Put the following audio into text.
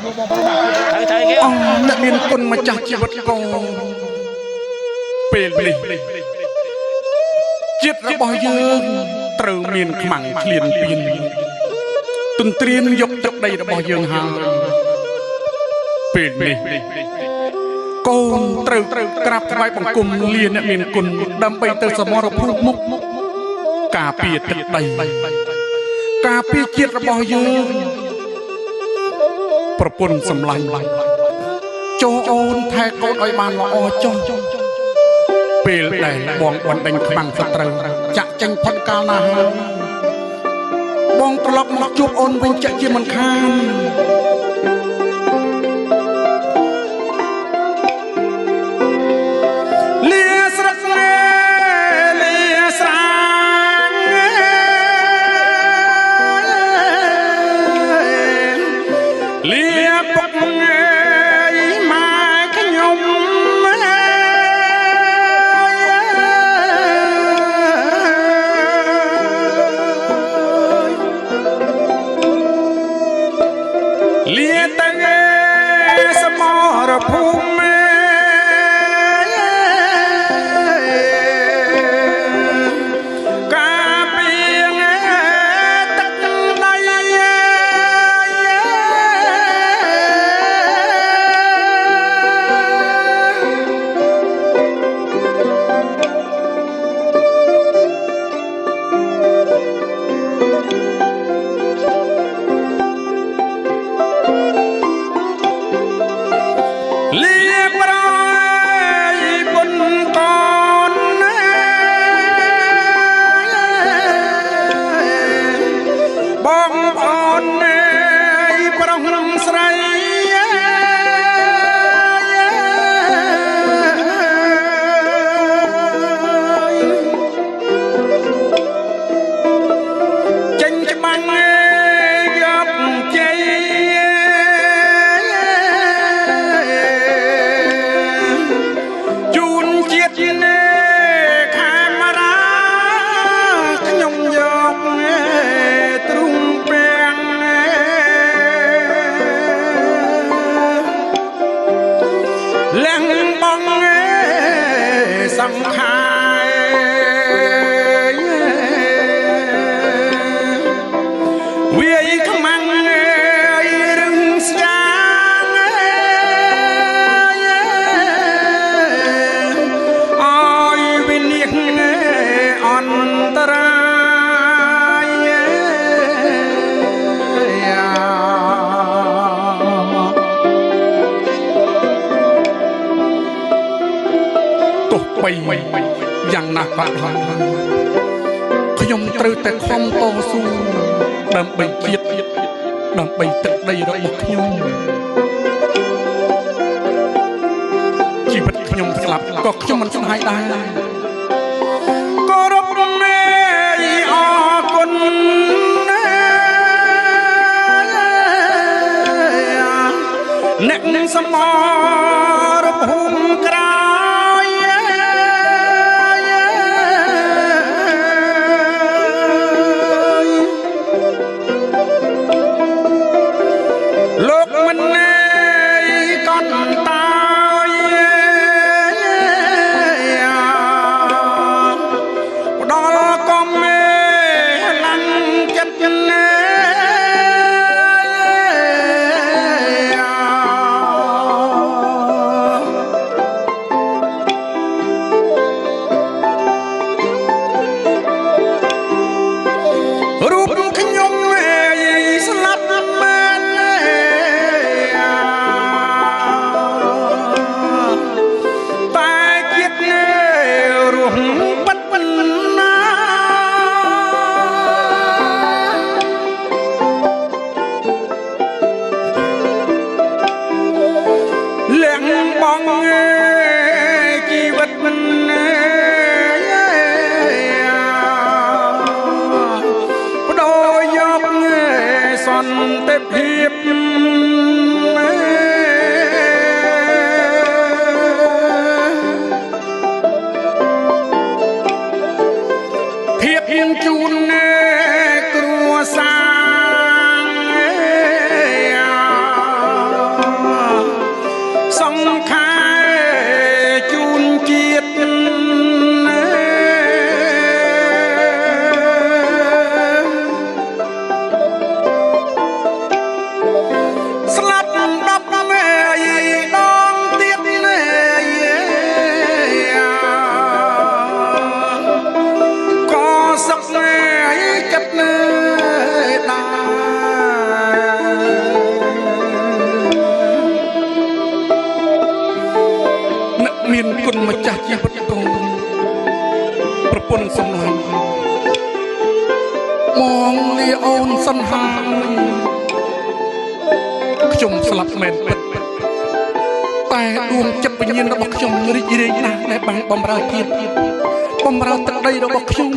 អ្នកមានគុណម្ចាស់ជីវិតកូនពេលនេះចិត្តរបស់យើងត្រូវមានខ្មាំងឃ្លានពៀនទន្ទ្រានយកទឹកដីរបស់យើងហើយពេលនេះកូនត្រូវក្រាបថ្វាយបង្គំលាអ្នកមានគុណដើម្បីទៅសមរភូមិមុខការពារទឹកដីការពារជាតិរបស់យើងប្រពន្ធសម្លាញ់ចូលអូនថែកូនឲ្យបានល្អចុះពេលដែលបងបណ្ដេញខ្មាំងសត្រូវចាក់ចេញផុតកាលណាហើយបងត្រឡប់មកជួបអូនវិញចាក់ជាមិនខានយ៉ាងណាក៏ដោយខ្ញុំត្រូវតែខំតស៊ូដើម្បីជាតិដើម្បីទឹកដីរបស់ខ្ញុំជីវិតខ្ញុំស្លាប់ក៏ខ្ញុំមិនស្ដាយដែរគោរពមេអរគុណអ្នកសមរភូមិក្រៅប ស្លាប់10មេដងទៀតនេះក៏សឹកណែចិត្តណែអ្នកមានគុណម្ចាស់ជីវិតកូនប្រពន្ធសំឡាញ់មងលាអូនសន្ហាខ្ញុំស្លាប់មែនពិតតែដួងចិត្តវិញ្ញាណរបស់ខ្ញុំរីករាយណាស់ដែលបានបំរើជាតិបំរើទឹកដីរបស់ខ្ញុំ